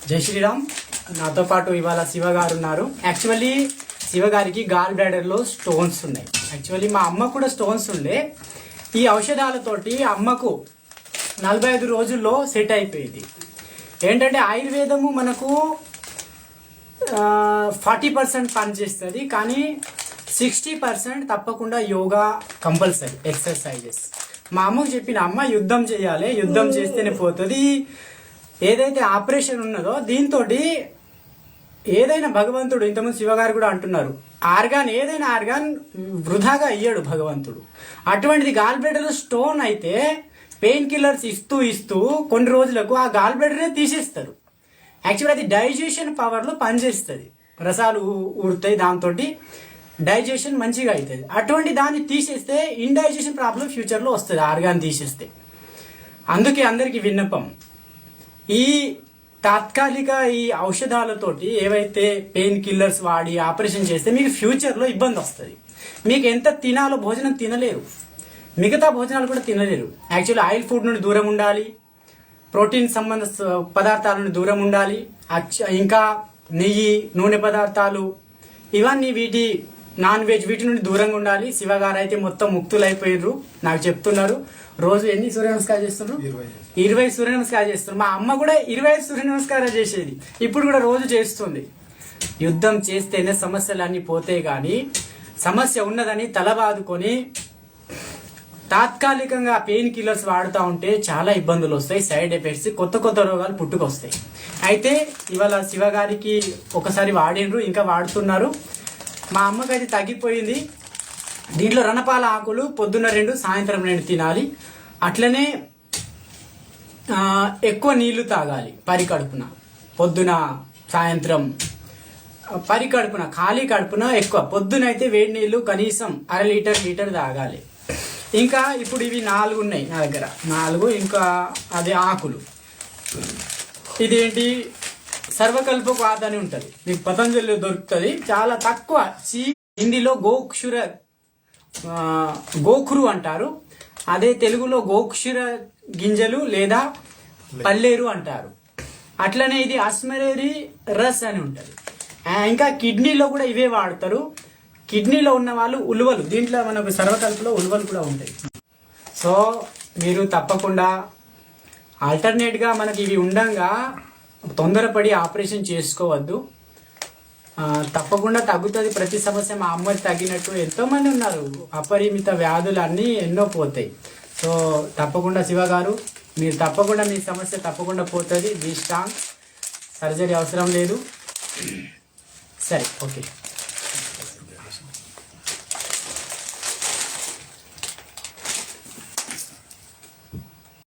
జై శ్రీరామ్. నాతో పాటు ఇవాళ శివ గారు ఉన్నారు. యాక్చువల్లీ శివ గారికి గాల్ బ్లాడర్లో స్టోన్స్ ఉన్నాయి. యాక్చువల్లీ మా అమ్మ కూడా స్టోన్స్ ఉండే. ఈ ఔషధాలతోటి అమ్మకు 45 రోజుల్లో సెట్ అయిపోయింది. ఏంటంటే ఆయుర్వేదము మనకు 40% పనిచేస్తుంది, కానీ 60% తప్పకుండా యోగా కంపల్సరీ, ఎక్సర్సైజెస్. మా అమ్మకు చెప్పిన, అమ్మ యుద్ధం చేయాలి, యుద్ధం చేస్తేనే పోతుంది. ఏదైతే ఆపరేషన్ ఉన్నదో దీంతో ఏదైనా భగవంతుడు, ఇంతకుముందు శివగారు కూడా అంటున్నారు, ఏదైనా ఆర్గాన్ వృధాగా ఇయ్యాడు భగవంతుడు. అటువంటిది గాల్ బ్లాడర్లో స్టోన్ అయితే పెయిన్ కిల్లర్స్ ఇస్తూ కొన్ని రోజులకు ఆ గాల్ బ్లాడర్నే తీసేస్తారు. యాక్చువల్లీ అది డైజెషన్ పవర్లో పనిచేస్తుంది, రసాలు ఊరుతాయి, దాంతో డైజెషన్ మంచిగా అవుతుంది. అటువంటి దాన్ని తీసేస్తే ఇండైజెషన్ ప్రాబ్లం ఫ్యూచర్లో వస్తుంది ఆర్గాన్ తీసేస్తే. అందుకే అందరికీ విన్నపం, ఈ తాత్కాలిక ఈ ఔషధాలతోటి ఏవైతే పెయిన్ కిల్లర్స్ వాడి ఆపరేషన్ చేస్తే మీకు ఫ్యూచర్లో ఇబ్బంది వస్తుంది. మీకు ఎంత తినాలో భోజనం తినలేరు, మిగతా భోజనాలు కూడా తినలేరు. యాక్చువల్లీ ఆయిల్ ఫుడ్ నుండి దూరం ఉండాలి, ప్రోటీన్ సంబంధ పదార్థాల నుండి దూరం ఉండాలి, ఇంకా నెయ్యి, నూనె పదార్థాలు, ఇవన్నీ నాన్ వెజ్ వీటి నుండి దూరంగా ఉండాలి. శివగారు అయితే మొత్తం ముక్తులైపోయారు, నాకు చెప్తున్నారు. రోజు ఎన్ని సూర్య నమస్కారాలు చేస్తున్నారు? 20 సూర్య నమస్కారాలు చేస్తున్నారు. మా అమ్మ కూడా 25 సూర్య నమస్కారాలు చేసేది, ఇప్పుడు కూడా రోజు చేస్తుంది. యుద్ధం చేస్తేనే సమస్యలన్నీ పోతే గాని, సమస్య ఉన్నదని తల బాదుకొని తాత్కాలికంగా పెయిన్ కిల్లర్స్ వాడుతూ ఉంటే చాలా ఇబ్బందులు వస్తాయి, సైడ్ ఎఫెక్ట్స్, కొత్త రోగాలు పుట్టుకొస్తాయి. అయితే ఇవాళ శివగారికి ఒకసారి వాడినరు, ఇంకా వాడుతున్నారు. మా అమ్మకైతే తగ్గిపోయింది. దీంట్లో రణపాల ఆకులు పొద్దున్న 2, సాయంత్రం 2 తినాలి. అట్లనే ఎక్కువ నీళ్లు తాగాలి పరికడుపున, పొద్దున సాయంత్రం పరికడుపున, ఖాళీ కడుపున ఎక్కువ. పొద్దునైతే వేడి నీళ్లు కనీసం 1/2 లీటర్ తాగాలి. ఇంకా ఇప్పుడు ఇవి 4 ఉన్నాయి నా దగ్గర, 4. ఇంకా అదే ఆకులు, ఇదేంటి సర్వకల్పకు ఆద అని ఉంటుంది, మీకు పతంజలిలో దొరుకుతుంది, చాలా తక్కువ. హిందీలో గోఖురు అంటారు, అదే తెలుగులో గోక్షుర గింజలు లేదా పల్లేరు అంటారు. అట్లనే ఇది అస్మరేరి రస్ అని ఉంటుంది. ఇంకా కిడ్నీలో కూడా ఇవే వాడతారు. కిడ్నీలో ఉన్న వాళ్ళు ఉలువలు, దీంట్లో మనకు సర్వకల్పలో ఉలువలు కూడా ఉంటాయి. సో మీరు తప్పకుండా ఆల్టర్నేట్గా మనకి ఇవి ఉండంగా తొందరపడి ఆపరేషన్ చేసుకోవద్దు. తప్పకుండా తగ్గుతుంది ప్రతి సమస్య. మా అమ్మకి తగ్గినట్టు ఎంతోమంది ఉన్నారు, అపరిమిత వ్యాధులు అన్నీ ఎన్నో పోతాయి. సో తప్పకుండా శివగారు, మీరు తప్పకుండా మీ సమస్య తప్పకుండా పోతుంది. బీ స్ట్రాంగ్, సర్జరీ అవసరం లేదు. సరే, ఓకే.